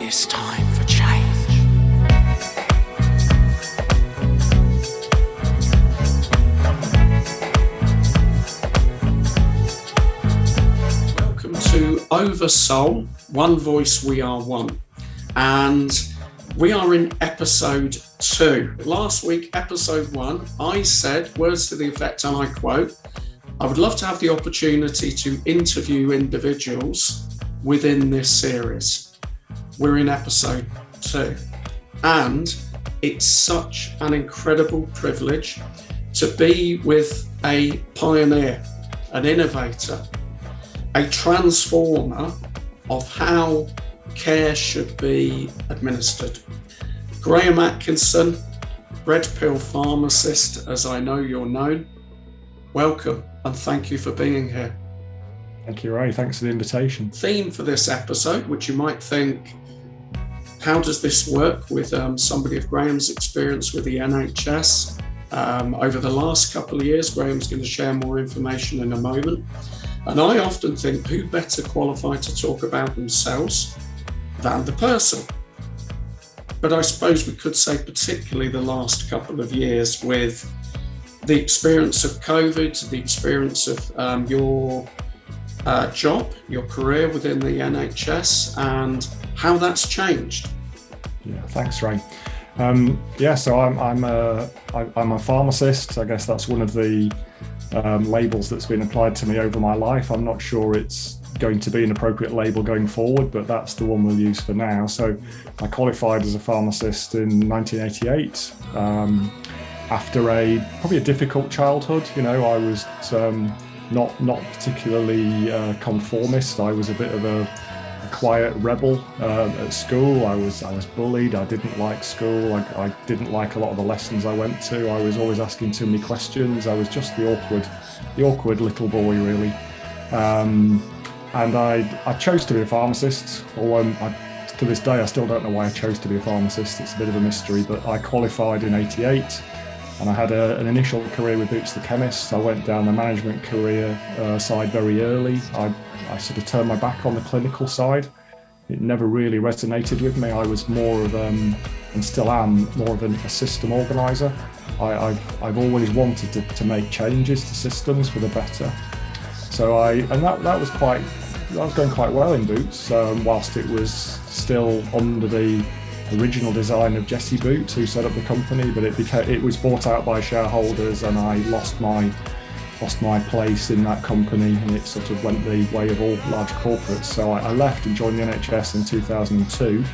It's time for change. Welcome to OverSoul, One Voice We Are One. And we are in episode 2. Last week, episode 1, I said, words to the effect, and I quote, I would love to have the opportunity to interview individuals within this series. We're in episode 2, and it's such an incredible privilege to be with a pioneer, an innovator, a transformer of how care should be administered. Graham Atkinson, red pill pharmacist, as I know you're known. Welcome, and thank you for being here. Thank you, Ray. Thanks for the invitation. Theme for this episode, which you might think, how does this work with somebody of Graham's experience with the NHS? Over the last couple of years, Graham's going to share more information in a moment. And I often think, who better qualified to talk about themselves than the person? But I suppose we could say particularly the last couple of years with the experience of COVID, the experience of your job, your career within the NHS, and how that's changed. Yeah, thanks, Ray. So I'm a pharmacist. I guess that's one of the labels that's been applied to me over my life. I'm not sure it's going to be an appropriate label going forward, but that's the one we'll use for now. So I qualified as a pharmacist in 1988 after probably a difficult childhood. You know, I was not particularly conformist. I was a bit of a quiet rebel at school. I was bullied. I didn't like school. I didn't like a lot of the lessons I went to. I was always asking too many questions. I was just the awkward little boy, really. And I chose to be a pharmacist, although to this day I still don't know why I chose to be a pharmacist. It's a bit of a mystery, but I qualified in '88 and I had an initial career with Boots the Chemist. I went down the management career side very early. I sort of turned my back on the clinical side. It never really resonated with me. I was more of, and still am, more of a system organiser. I've always wanted to make changes to systems for the better. So that was going quite well in Boots, whilst it was still under the original design of Jesse Boots, who set up the company, but it was bought out by shareholders, and I lost my place in that company, and it sort of went the way of all large corporates. So I left and joined the NHS in 2002,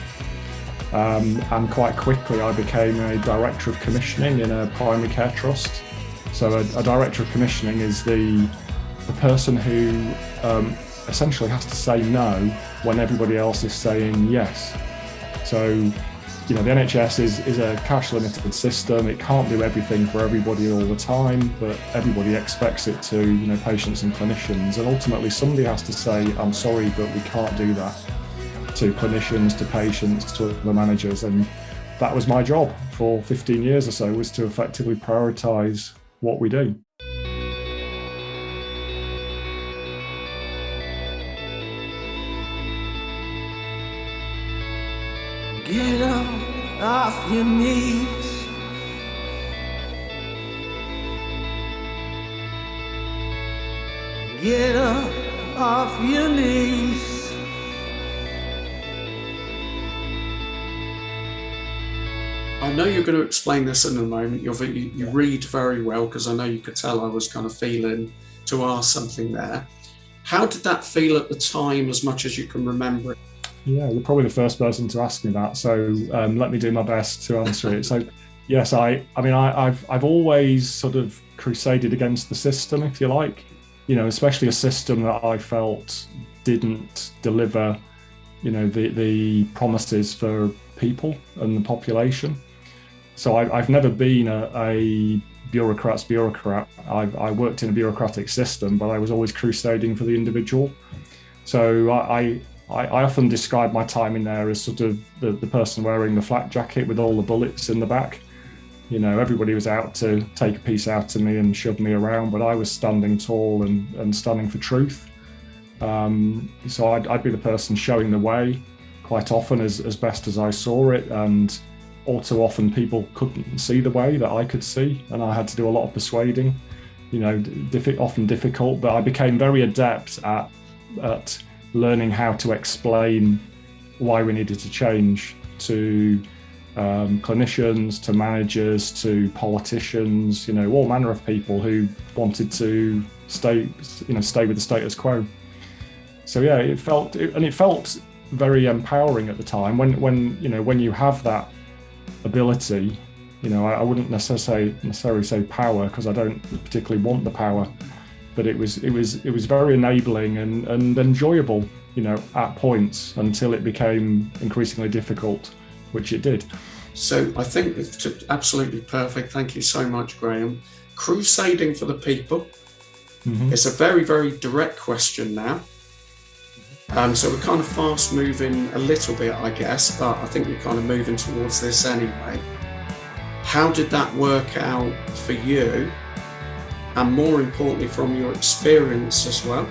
and quite quickly I became a director of commissioning in a primary care trust. So a director of commissioning is the person who essentially has to say no when everybody else is saying yes. So, you know, the NHS is a cash limited system. It can't do everything for everybody all the time, but everybody expects it to, you know, patients and clinicians. And ultimately somebody has to say, I'm sorry, but we can't do that, to clinicians, to patients, to the managers. And that was my job for 15 years or so, was to effectively prioritise what we do. Get up off your knees. Get up off your knees. I know you're going to explain this in a moment. You read very well, because I know you could tell I was kind of feeling to ask something there. How did that feel at the time, as much as you can remember it? Yeah, you're probably the first person to ask me that, so let me do my best to answer it. So, yes, I've always sort of crusaded against the system, if you like. You know, especially a system that I felt didn't deliver, you know, the promises for people and the population. So I've never been a bureaucrat's bureaucrat. I worked in a bureaucratic system, but I was always crusading for the individual. So I often describe my time in there as sort of the person wearing the flak jacket with all the bullets in the back. You know, everybody was out to take a piece out of me and shove me around, but I was standing tall and standing for truth. So I'd be the person showing the way, quite often as best as I saw it, and all too often people couldn't see the way that I could see, and I had to do a lot of persuading, often difficult, but I became very adept at learning how to explain why we needed to change to clinicians, to managers, to politicians, all manner of people who wanted to stay with the status quo. So yeah, it felt very empowering at the time when you have that ability. I wouldn't necessarily say power, because I don't particularly want the power, but it was very enabling and enjoyable, at points, until it became increasingly difficult, which it did. So I think it's absolutely perfect. Thank you so much, Graham. Crusading for the people. Mm-hmm. It's a very, very direct question now. So we're kind of fast moving a little bit, I guess, but I think we're kind of moving towards this anyway. How did that work out for you? And more importantly, from your experience as well,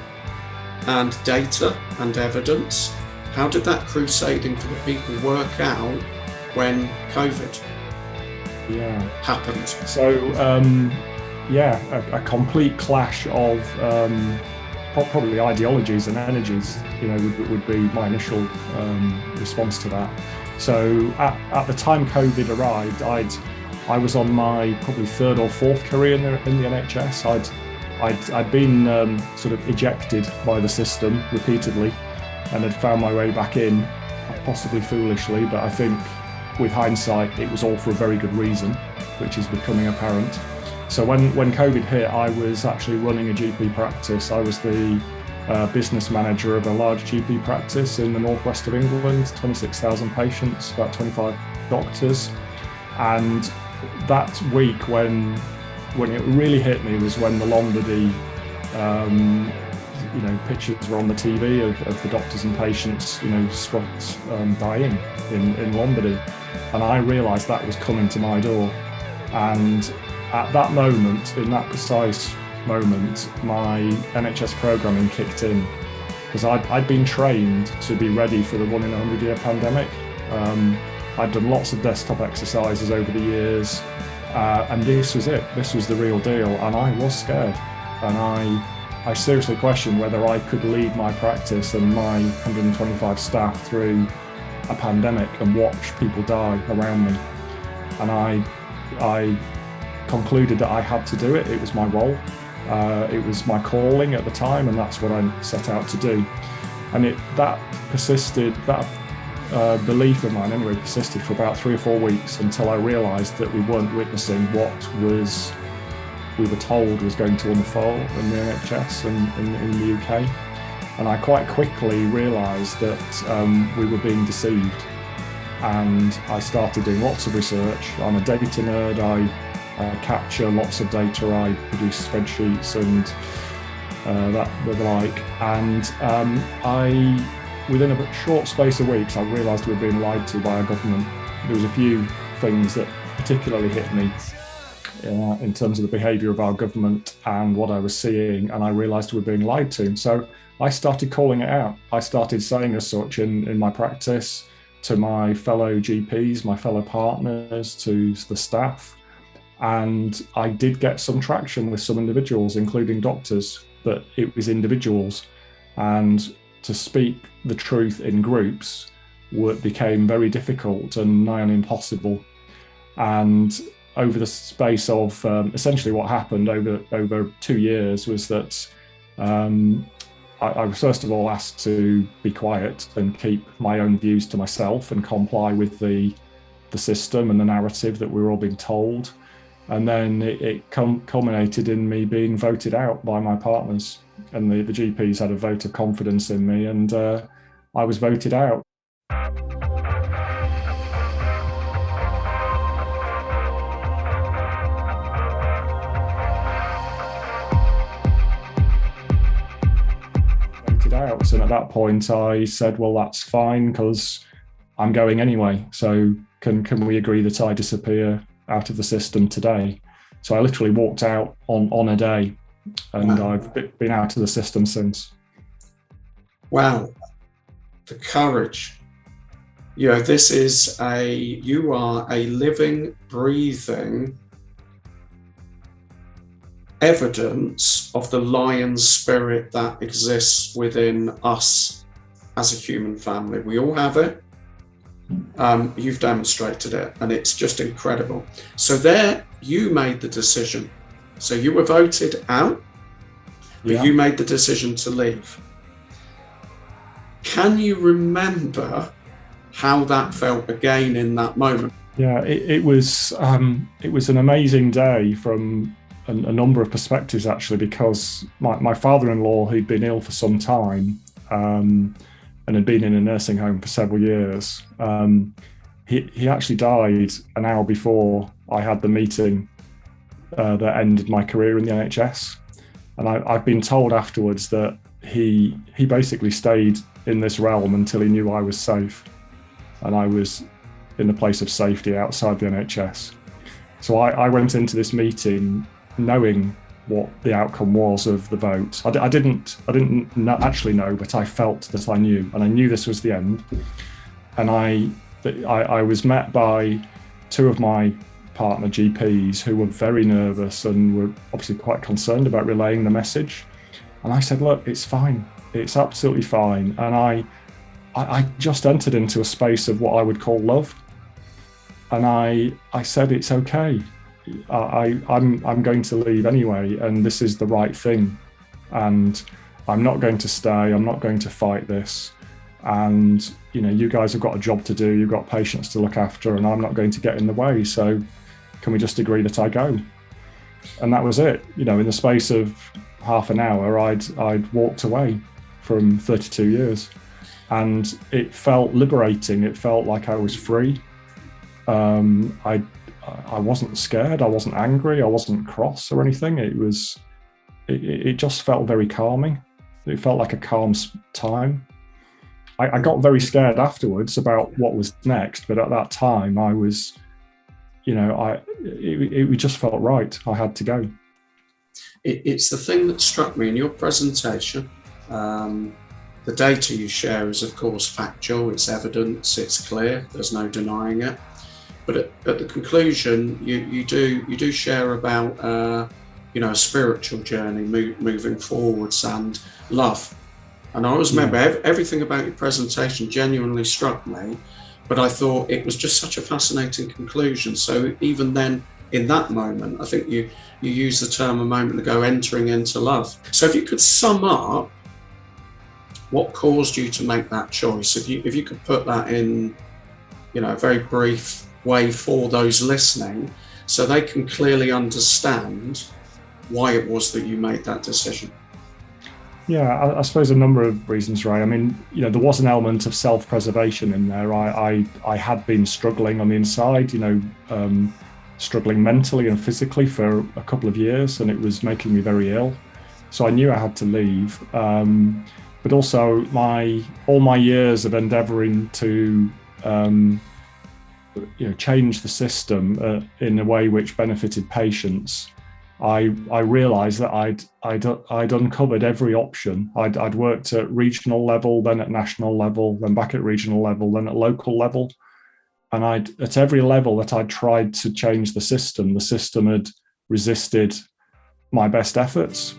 and data and evidence, how did that crusading for the people work out when COVID happened? So, a complete clash of probably ideologies and energies, would be my initial response to that. So at the time COVID arrived, I was on my probably third or fourth career in the NHS. I'd been sort of ejected by the system repeatedly, and had found my way back in, possibly foolishly, but I think with hindsight it was all for a very good reason, which is becoming apparent. So when COVID hit, I was actually running a GP practice. I was the business manager of a large GP practice in the northwest of England, 26,000 patients, about 25 doctors. And that week when it really hit me was when the Lombardy pictures were on the TV of the doctors and patients, dying in Lombardy. And I realised that was coming to my door. And at that moment, in that precise moment, my NHS programming kicked in, because I'd been trained to be ready for the 1 in 100-year pandemic. I'd done lots of desktop exercises over the years, and this was it. This was the real deal, and I was scared. And I seriously questioned whether I could lead my practice and my 125 staff through a pandemic and watch people die around me. And I concluded that I had to do it. It was my role. It was my calling at the time, and that's what I set out to do. And that belief of mine anyway persisted for about 3 or 4 weeks, until I realised that we weren't witnessing what we were told was going to unfold in the NHS and in the UK. And I quite quickly realised that we were being deceived. And I started doing lots of research. I'm a data nerd. I capture lots of data. I produce spreadsheets and the like. And within a short space of weeks, I realised we were being lied to by our government. There was a few things that particularly hit me in terms of the behaviour of our government and what I was seeing, and I realised we were being lied to. So I started calling it out. I started saying as such in my practice, to my fellow GPs, my fellow partners, to the staff. And I did get some traction with some individuals, including doctors, but it was individuals. And to speak the truth in groups became very difficult and nigh on impossible. And over the space of essentially what happened over 2 years was that I was first of all asked to be quiet and keep my own views to myself and comply with the system and the narrative that we were all being told. And then it culminated in me being voted out by my partners, and the GPs had a vote of confidence in me, and I was voted out. And at that point I said, well, that's fine, because I'm going anyway, so can we agree that I disappear out of the system today? So I literally walked out on a day, and wow. I've been out of the system since. Wow, the courage You are a living, breathing evidence of the lion spirit that exists within us as a human family. We all have it. You've demonstrated it, and it's just incredible. So there, you made the decision. So you were voted out, but you made the decision to leave. Can you remember how that felt again in that moment? Yeah, it was an amazing day from a number of perspectives, actually, because my father-in-law, who'd been ill for some time and had been in a nursing home for several years, he actually died an hour before I had the meeting that ended my career in the NHS. And I've been told afterwards that he basically stayed in this realm until he knew I was safe, and I was in a place of safety outside the NHS. So I went into this meeting knowing what the outcome was of the vote. I didn't actually know, but I felt that I knew, and I knew this was the end. And I was met by two of my partner GPs who were very nervous and were obviously quite concerned about relaying the message. And I said, look, it's fine. It's absolutely fine. And I just entered into a space of what I would call love. And I said, it's okay. I'm going to leave anyway, and this is the right thing. And I'm not going to stay. I'm not going to fight this. And, you guys have got a job to do. You've got patients to look after, and I'm not going to get in the way. So can we just agree that I go? And that was it. In the space of half an hour, I'd walked away from 32 years. And it felt liberating. It felt like I was free. I wasn't scared. I wasn't angry. I wasn't cross or anything. It just felt very calming. It felt like a calm time. I got very scared afterwards about what was next, but at that time I was, it just felt right. I had to go. It's the thing that struck me in your presentation. The data you share is, of course, factual. It's evidence. It's clear. There's no denying it. But at the conclusion, you do share about a spiritual journey, moving forwards, and love. And I always remember everything about your presentation genuinely struck me, but I thought it was just such a fascinating conclusion. So even then, in that moment, I think you used the term a moment ago, entering into love. So if you could sum up what caused you to make that choice, if you could put that in, a very brief way for those listening, so they can clearly understand why it was that you made that decision. Yeah, I suppose a number of reasons, Ray. I mean, there was an element of self-preservation in there. I had been struggling on the inside, struggling mentally and physically for a couple of years, and it was making me very ill. So I knew I had to leave. But also all my years of endeavouring to change the system in a way which benefited patients, I realised that I'd uncovered every option. I'd worked at regional level, then at national level, then back at regional level, then at local level, and at every level that I'd tried to change the system had resisted my best efforts.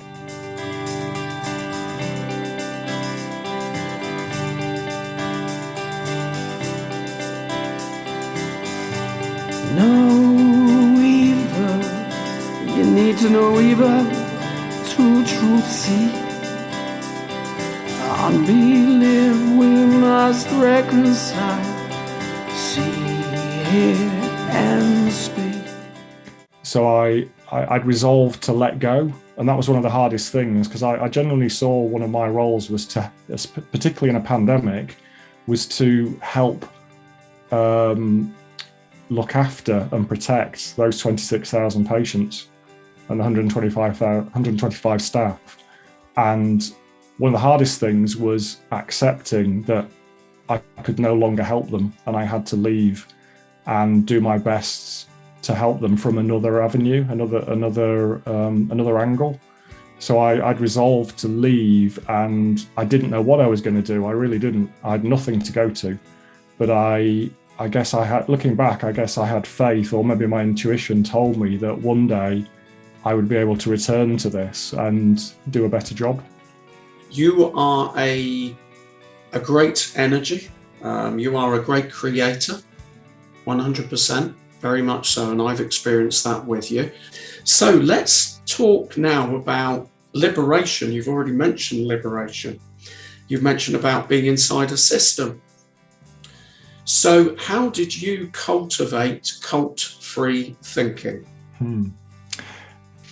No evil, you need to know evil to truth see. Unbelief we must reconcile, see, hear and speak. So I'd resolved to let go, and that was one of the hardest things, because I genuinely saw one of my roles was to, particularly in a pandemic, was to help look after and protect those 26,000 patients and 125 staff. And one of the hardest things was accepting that I could no longer help them, and I had to leave and do my best to help them from another avenue, another angle. So I'd resolved to leave, and I didn't know what I was going to do. I really didn't. I had nothing to go to. but I guess I had, looking back, I guess I had faith, or maybe my intuition told me that one day I would be able to return to this and do a better job. You are a great energy. You are a great creator, 100%, very much so, and I've experienced that with you. So let's talk now about liberation. You've already mentioned liberation. You've mentioned about being inside a system. So how did you cultivate cult-free thinking?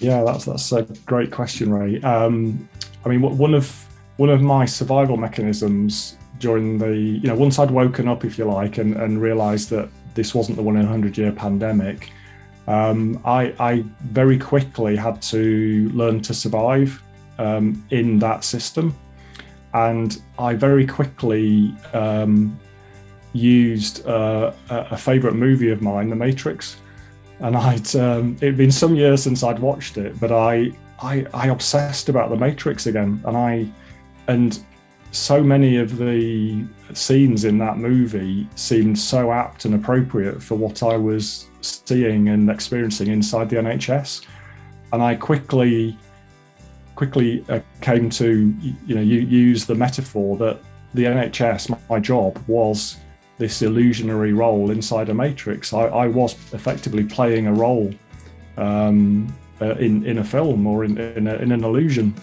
Yeah, that's a great question, Ray. I mean, one of my survival mechanisms during the, once I'd woken up, if you like, and realised that this wasn't the 1 in 100-year pandemic, I very quickly had to learn to survive in that system. And I very quickly used a favourite movie of mine, The Matrix. And it'd been some years since I'd watched it, but I obsessed about The Matrix again. And so many of the scenes in that movie seemed so apt and appropriate for what I was seeing and experiencing inside the NHS. And I quickly came to use the metaphor that the NHS, my job, was this illusionary role inside a matrix. I was effectively playing a role in a film or in an illusion.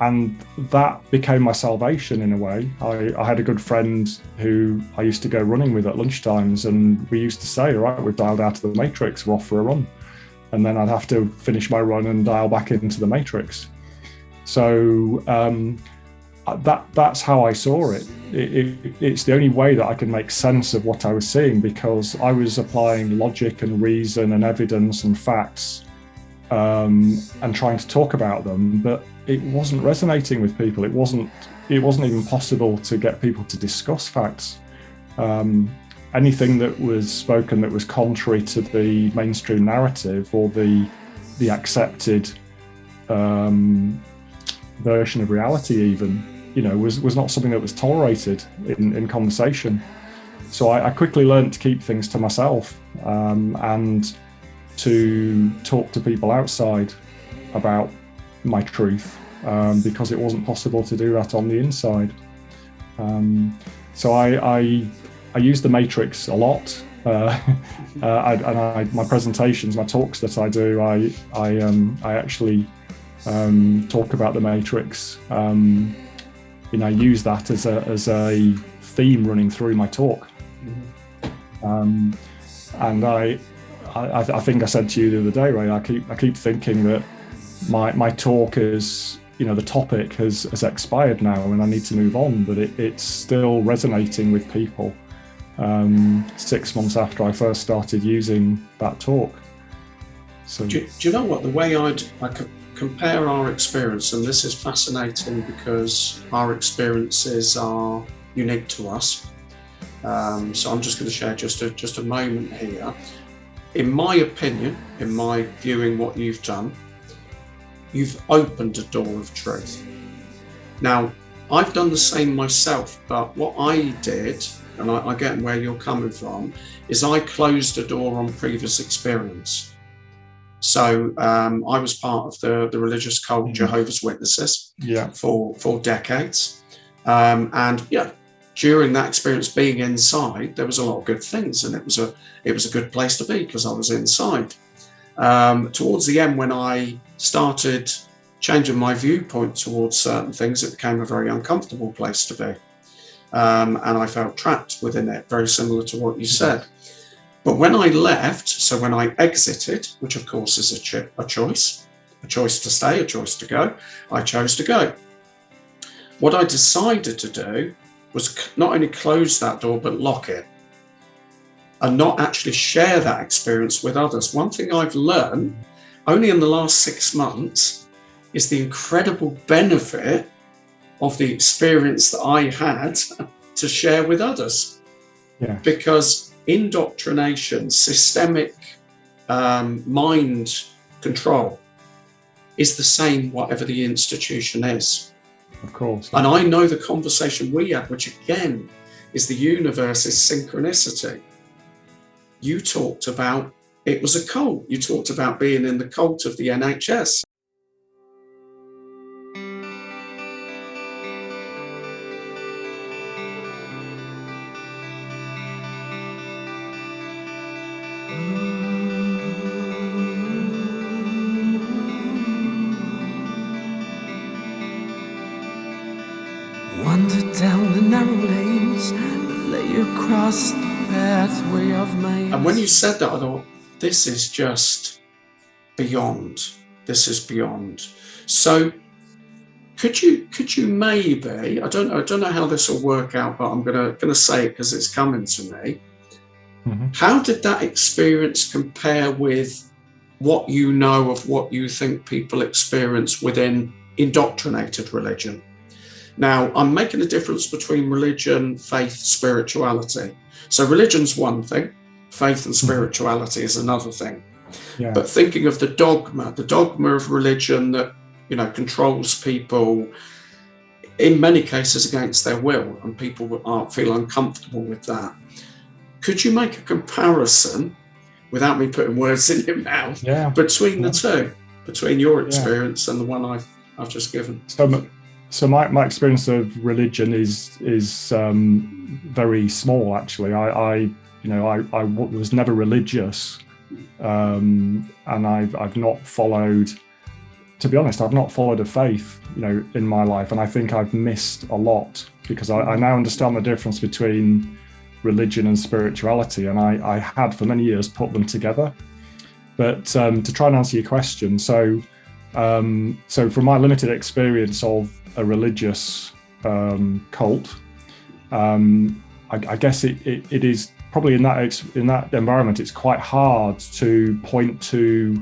And that became my salvation in a way. I had a good friend who I used to go running with at lunchtimes, and we used to say, all right, we've dialed out of the matrix, we're off for a run. And then I'd have to finish my run and dial back into the matrix. So that's how I saw it. It's the only way that I can make sense of what I was seeing, because I was applying logic and reason and evidence and facts and trying to talk about them, but it wasn't resonating with people. It wasn't even possible to get people to discuss facts. Anything that was spoken that was contrary to the mainstream narrative or the accepted version of reality even, was not something that was tolerated in conversation. So I quickly learned to keep things to myself and to talk to people outside about my truth, because it wasn't possible to do that on the inside. So I use the matrix a lot. My presentations, my talks that I do, I actually talk about the matrix. I use that as a theme running through my talk. And I think I said to you the other day, Ray, I keep thinking that my talk is, the topic has expired now and I need to move on, but it's still resonating with people 6 months after I first started using that talk. So do you know what, the way I could compare our experience, and this is fascinating because our experiences are unique to us. So I'm just going to share just a moment here. In my opinion, in my viewing what you've done, you've opened a door of truth. Now, I've done the same myself, but what I did, and I get where you're coming from, is I closed a door on previous experience. So I was part of the religious cult Jehovah's Witnesses for decades. And yeah, during that experience being inside, there was a lot of good things, and it was a good place to be because I was inside. Towards the end, when I started changing my viewpoint towards certain things, it became a very uncomfortable place to be. And I felt trapped within it, very similar to what you said. But when I left, so when I exited, which of course is a choice to stay, a choice to go, I chose to go. What I decided to do was not only close that door, but lock it and not actually share that experience with others. One thing I've learned only in the last 6 months is the incredible benefit of the experience that I had to share with others. Yeah. Because indoctrination, systemic mind control is the same whatever the institution is. Of course. And I know the conversation we had, which again is the universe is synchronicity. You talked about it was a cult. You talked about being in the cult of the NHS. Wander down the narrow lanes that lay across the pathway of my. And when you said that, I thought, this is just beyond. This is beyond. So could you maybe, I don't know how this will work out, but I'm gonna say it because it's coming to me. Mm-hmm. How did that experience compare with what you know of what you think people experience within indoctrinated religion? Now, I'm making a difference between religion, faith, spirituality. So religion's one thing, faith and spirituality is another thing. Yeah. But thinking of the dogma of religion that, controls people in many cases against their will, and people feel uncomfortable with that. Could you make a comparison, without me putting words in your mouth, between the two, between your experience and the one I've just given? So my experience of religion is very small, actually. I was never religious, and I've not followed. To be honest, I've not followed a faith, in my life, and I think I've missed a lot because I now understand the difference between religion and spirituality, and I had for many years put them together. But to try and answer your question, so from my limited experience of a religious cult, I guess it is probably in that environment, it's quite hard to point to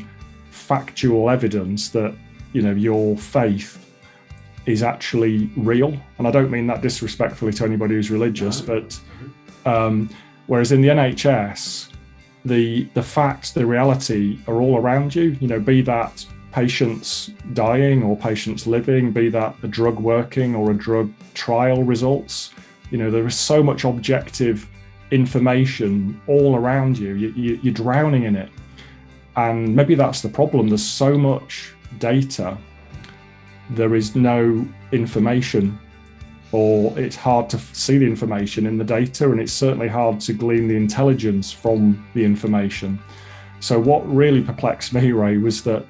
factual evidence that your faith is actually real. And I don't mean that disrespectfully to anybody who's religious, but whereas in the NHS, the facts, the reality are all around you, be that patients dying or patients living, be that a drug working or a drug trial results. There is so much objective information all around you. You're drowning in it. And maybe that's the problem. There's so much data, there is no information, or it's hard to see the information in the data, and it's certainly hard to glean the intelligence from the information. So what really perplexed me, Ray, was that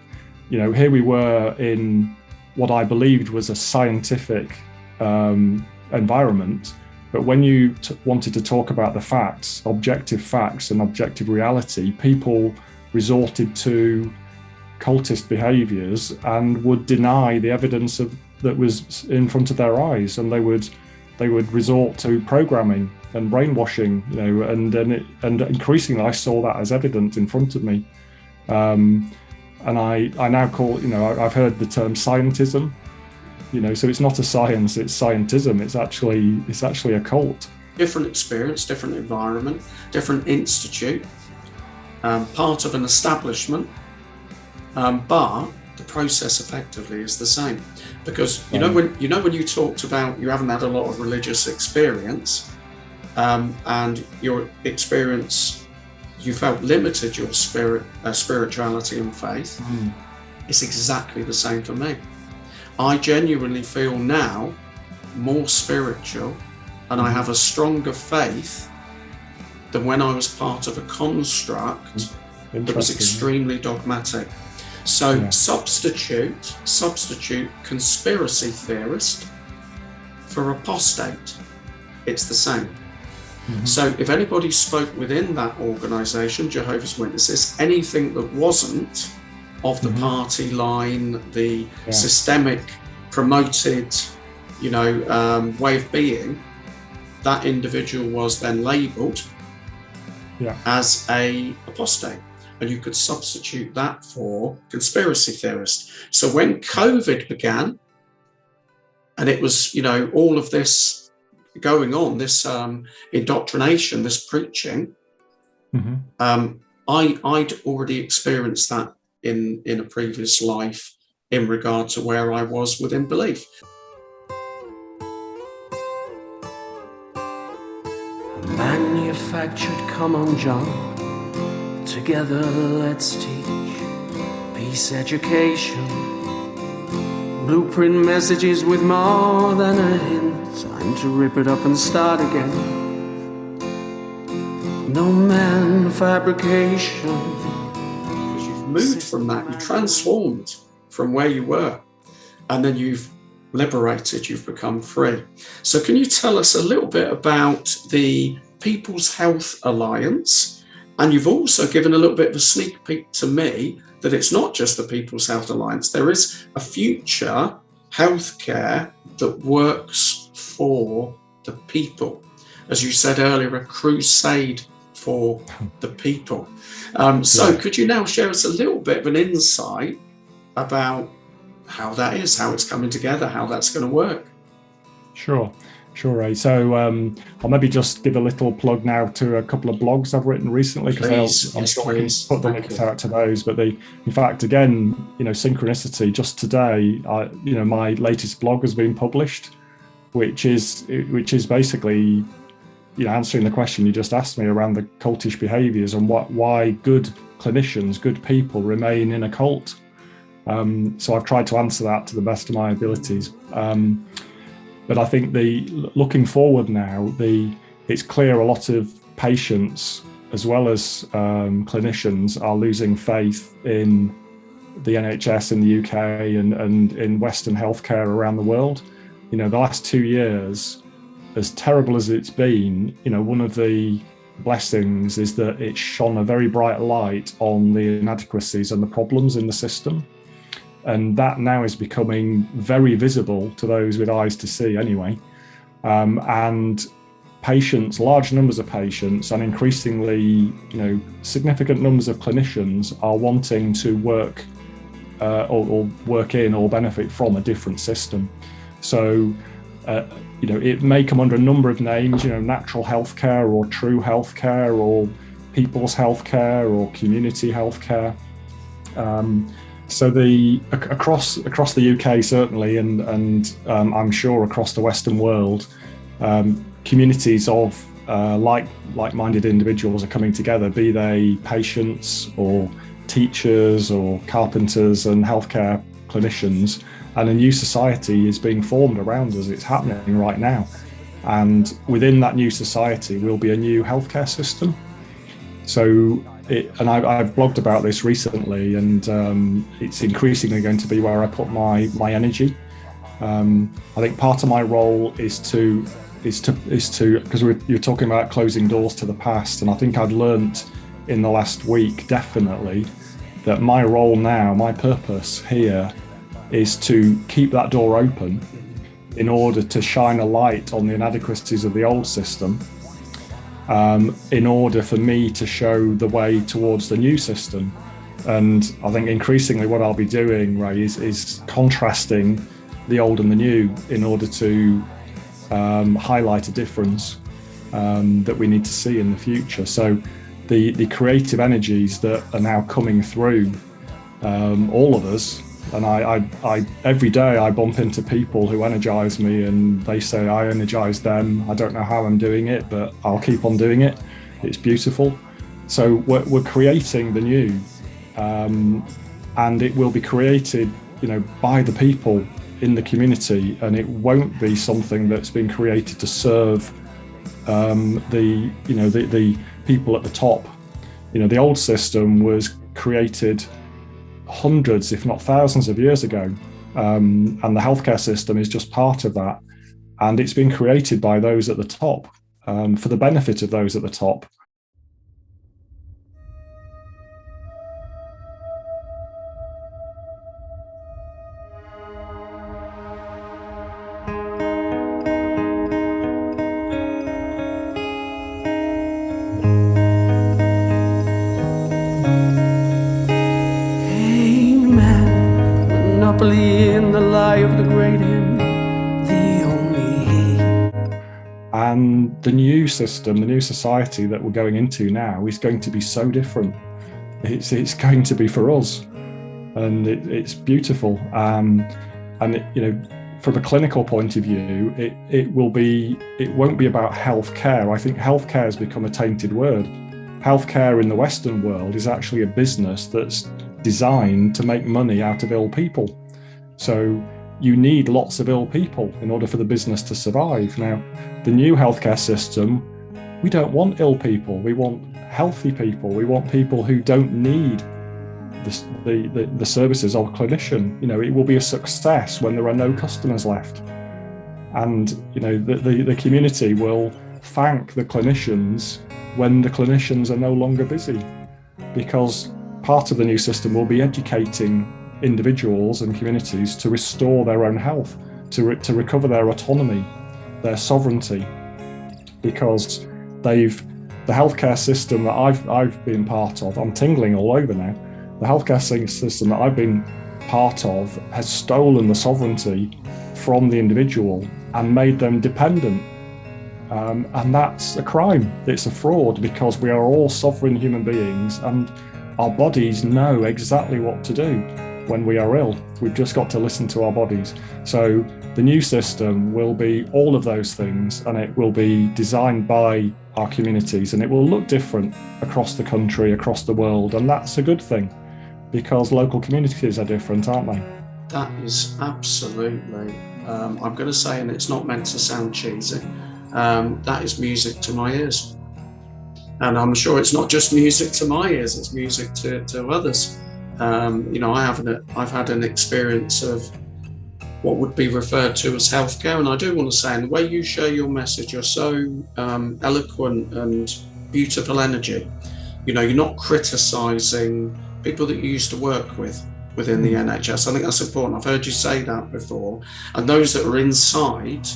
here we were in what I believed was a scientific environment, but when you wanted to talk about the facts and objective reality, people resorted to cultist behaviours and would deny the evidence that was in front of their eyes, and they would resort to programming and brainwashing, and increasingly I saw that as evident in front of me. And I now call, I've heard the term scientism, so it's not a science, it's scientism. It's actually a cult. Different experience, different environment, different institute, part of an establishment, but the process effectively is the same. Because when you talked about you haven't had a lot of religious experience, and your experience, you felt limited your spirituality and faith. It's exactly the same for me. I genuinely feel now more spiritual, and I have a stronger faith than when I was part of a construct that was extremely dogmatic. So substitute conspiracy theorist for apostate. It's the same. So if anybody spoke within that organisation, Jehovah's Witnesses, anything that wasn't of the party line, the systemic promoted, way of being, that individual was then labelled as a apostate. And you could substitute that for conspiracy theorist. So when COVID began, and it was, all of this going on, this indoctrination, this preaching, I'd already experienced that in a previous life in regard to where I was within belief. Manufactured common junk. Together let's teach peace education. Blueprint messages with more than a hint. Time to rip it up and start again. No man fabrication. Because you've moved from that, you transformed from where you were, and then you've liberated, you've become free. So can you tell us a little bit about the People's Health Alliance? And you've also given a little bit of a sneak peek to me that it's not just the People's Health Alliance. There is a future healthcare that works for the people. As you said earlier, a crusade for the people. So could you now share us a little bit of an insight about how that is, how it's coming together, how that's going to work? Sure, Ray. So I'll maybe just give a little plug now to a couple of blogs I've written recently, because I'm sure we can put the links out to those. But in fact, again, synchronicity. Just today, my latest blog has been published, which is basically answering the question you just asked me around the cultish behaviours and why good clinicians, good people remain in a cult. So I've tried to answer that to the best of my abilities. But I think looking forward now, it's clear a lot of patients as well as clinicians are losing faith in the NHS in the UK and in Western healthcare around the world. The last 2 years, as terrible as it's been, one of the blessings is that it shone a very bright light on the inadequacies and the problems in the system. And that now is becoming very visible to those with eyes to see anyway. And patients, large numbers of patients, and increasingly, significant numbers of clinicians are wanting to work or work in or benefit from a different system. So, it may come under a number of names, natural healthcare or true healthcare or people's healthcare or community healthcare. So across the UK certainly, and I'm sure across the Western world, communities of like-minded individuals are coming together, be they patients or teachers or carpenters and healthcare clinicians, and a new society is being formed around us. It's happening right now, and within that new society will be a new healthcare system. So. I've blogged about this recently, and it's increasingly going to be where I put my energy. I think part of my role is to because you're talking about closing doors to the past, and I think I've learnt in the last week definitely that my role now, my purpose here, is to keep that door open in order to shine a light on the inadequacies of the old system. In order for me to show the way towards the new system. And I think increasingly what I'll be doing, Ray, is contrasting the old and the new in order to highlight a difference that we need to see in the future. So the creative energies that are now coming through all of us, and I every day I bump into people who energize me, and they say I energize them. I don't know how I'm doing it, but I'll keep on doing it. It's beautiful. So we're creating the new, and it will be created, by the people in the community, and it won't be something that's been created to serve the people at the top. The old system was created hundreds, if not thousands of years ago. And the healthcare system is just part of that. And it's been created by those at the top, for the benefit of those at the top. In the lie of the great hymn, the only he. And the new system, the new society that we're going into now is going to be so different. It's going to be for us, and it's beautiful. And from a clinical point of view, it won't be about healthcare. I think healthcare has become a tainted word. Healthcare in the Western world is actually a business that's designed to make money out of ill people. So you need lots of ill people in order for the business to survive. Now, the new healthcare system, we don't want ill people. We want healthy people. We want people who don't need the services of a clinician. It will be a success when there are no customers left. And, the community will thank the clinicians when the clinicians are no longer busy, because part of the new system will be educating individuals and communities to restore their own health, to recover their autonomy, their sovereignty, because the healthcare system that I've been part of, I'm tingling all over now, the healthcare system that I've been part of has stolen the sovereignty from the individual and made them dependent. And that's a crime. It's a fraud, because we are all sovereign human beings and our bodies know exactly what to do when we are ill. We've just got to listen to our bodies. So the new system will be all of those things, and it will be designed by our communities, and it will look different across the country, across the world. And that's a good thing, because local communities are different, aren't they? That is absolutely, I'm going to say, and it's not meant to sound cheesy, that is music to my ears. And I'm sure it's not just music to my ears, it's music to others. I've had an experience of what would be referred to as healthcare, and I do want to say, in the way you share your message, you're so eloquent and beautiful energy. You're not criticising people that you used to work with within the NHS. I think that's important. I've heard you say that before. And those that are inside,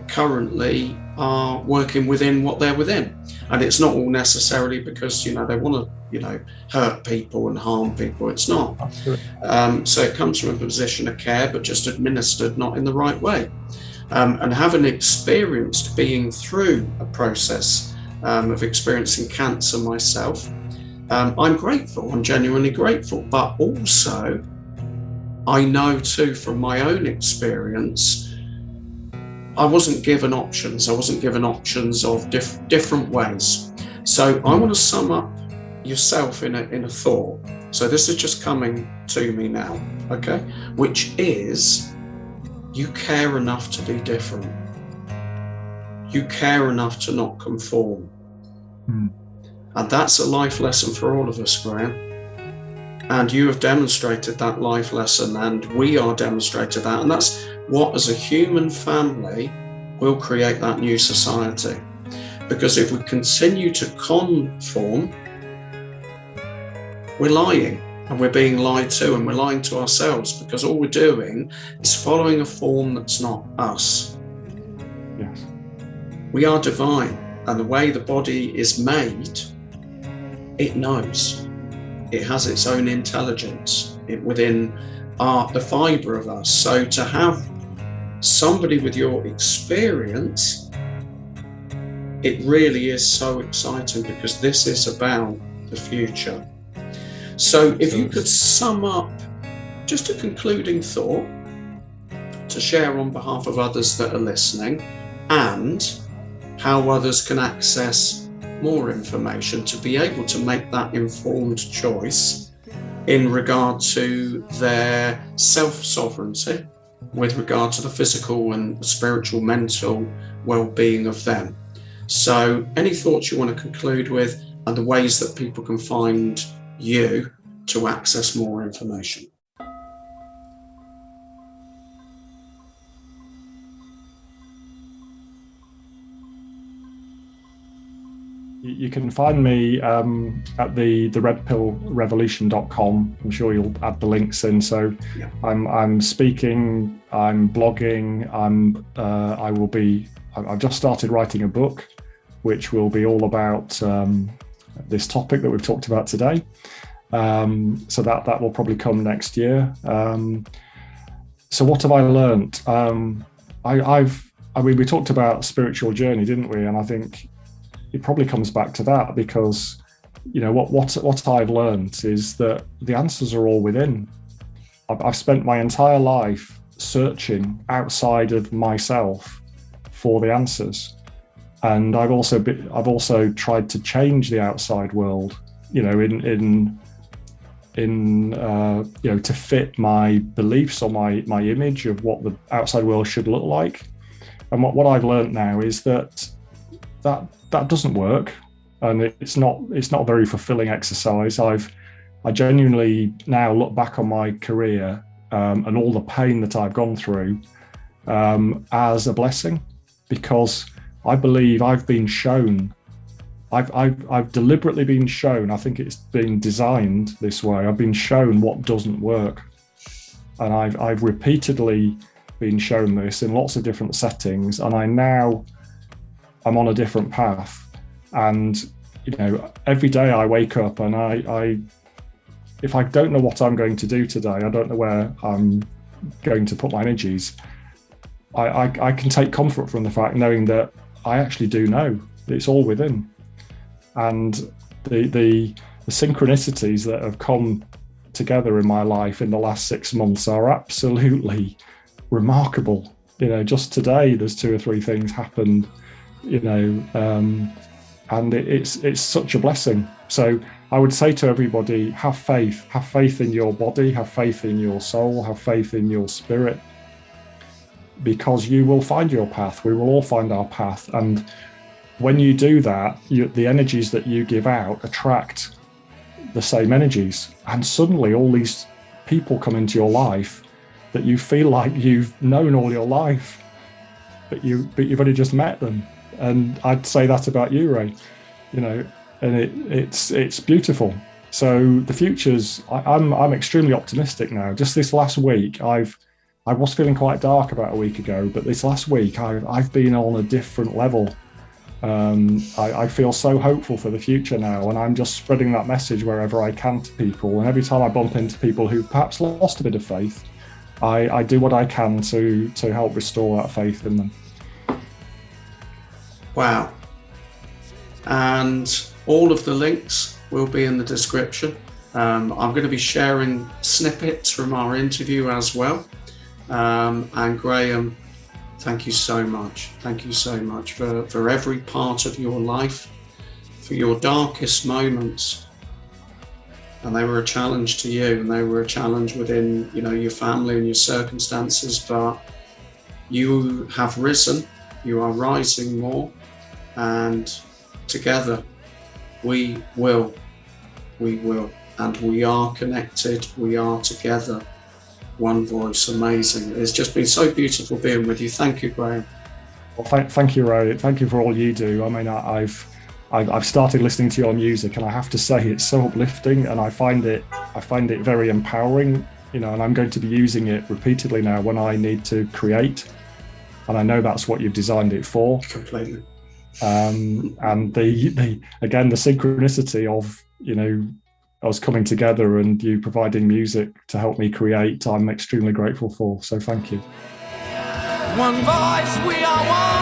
currently are working within what they're within. And it's not all necessarily because, they want to, hurt people and harm people. It's not. So it comes from a position of care, but just administered not in the right way. And having experienced being through a process of experiencing cancer myself, I'm grateful. I'm genuinely grateful. But also, I know too from my own experience, I wasn't given options. I wasn't given options of different ways. So I want to sum up yourself in a thought. So this is just coming to me now, okay? Which is, you care enough to be different. You care enough to not conform. And that's a life lesson for all of us, Graham. And you have demonstrated that life lesson, and we are demonstrated that. And that's what, as a human family, will create that new society. Because if we continue to conform, we're lying, and we're being lied to, and we're lying to ourselves, because all we're doing is following a form that's not us. Yes. We are divine, and the way the body is made, it knows. It has its own intelligence within the fibre of us. So to have somebody with your experience, it really is so exciting, because this is about the future. So if you could sum up just a concluding thought to share on behalf of others that are listening, and how others can access more information to be able to make that informed choice in regard to their self-sovereignty, with regard to the physical and spiritual, mental well-being of them. So any thoughts you want to conclude with, and the ways that people can find you to access more information? You can find me at the redpillrevolution.com. I'm sure you'll add the links in. So yeah. I'm speaking, I'm blogging, I've just started writing a book, which will be all about this topic that we've talked about today. So that will probably come next year. So what have I learned? We talked about spiritual journey, didn't we? And I think it probably comes back to that, because what I've learned is that the answers are all within. I've spent my entire life searching outside of myself for the answers. And I've also tried to change the outside world, to fit my beliefs or my image of what the outside world should look like. And what I've learned now is that doesn't work, and it's not a very fulfilling exercise. I genuinely now look back on my career and all the pain that I've gone through as a blessing, because I believe I've been shown. I've deliberately been shown. I think it's been designed this way. I've been shown what doesn't work, and I've repeatedly been shown this in lots of different settings. And I'm on a different path. And every day I wake up and if I don't know what I'm going to do today, I don't know where I'm going to put my energies. I can take comfort from the fact knowing that I actually do know. It's all within. And the synchronicities that have come together in my life in the last 6 months are absolutely remarkable. Just today there's 2 or 3 things happened, and it's such a blessing. So I would say to everybody, have faith in your body, have faith in your soul, have faith in your spirit, because you will find your path. We will all find our path. And when you do that, the energies that you give out attract the same energies. And suddenly all these people come into your life that you feel like you've known all your life, but you've only just met them. And I'd say that about you, Ray, and it's beautiful. So the future's, I'm extremely optimistic now. Just this last week, I was feeling quite dark about a week ago, but this last week I've been on a different level. I feel so hopeful for the future now, and I'm just spreading that message wherever I can to people. And every time I bump into people who perhaps lost a bit of faith, I do what I can to help restore that faith in them. Wow. And all of the links will be in the description. I'm going to be sharing snippets from our interview as well. And Graham, thank you so much. Thank you so much for every part of your life, for your darkest moments. And they were a challenge to you, and they were a challenge within, your family and your circumstances, but you have risen, you are rising more, and together we will, and we are connected, we are together. One voice, amazing. It's just been so beautiful being with you. Thank you, Graham. Well, thank you, Ray. Thank you for all you do. I mean, I've started listening to your music, and I have to say it's so uplifting, and I find it very empowering. And I'm going to be using it repeatedly now when I need to create, and I know that's what you've designed it for. Completely. And the synchronicity of us coming together and you providing music to help me create, I'm extremely grateful for. So thank you. One voice, we are one.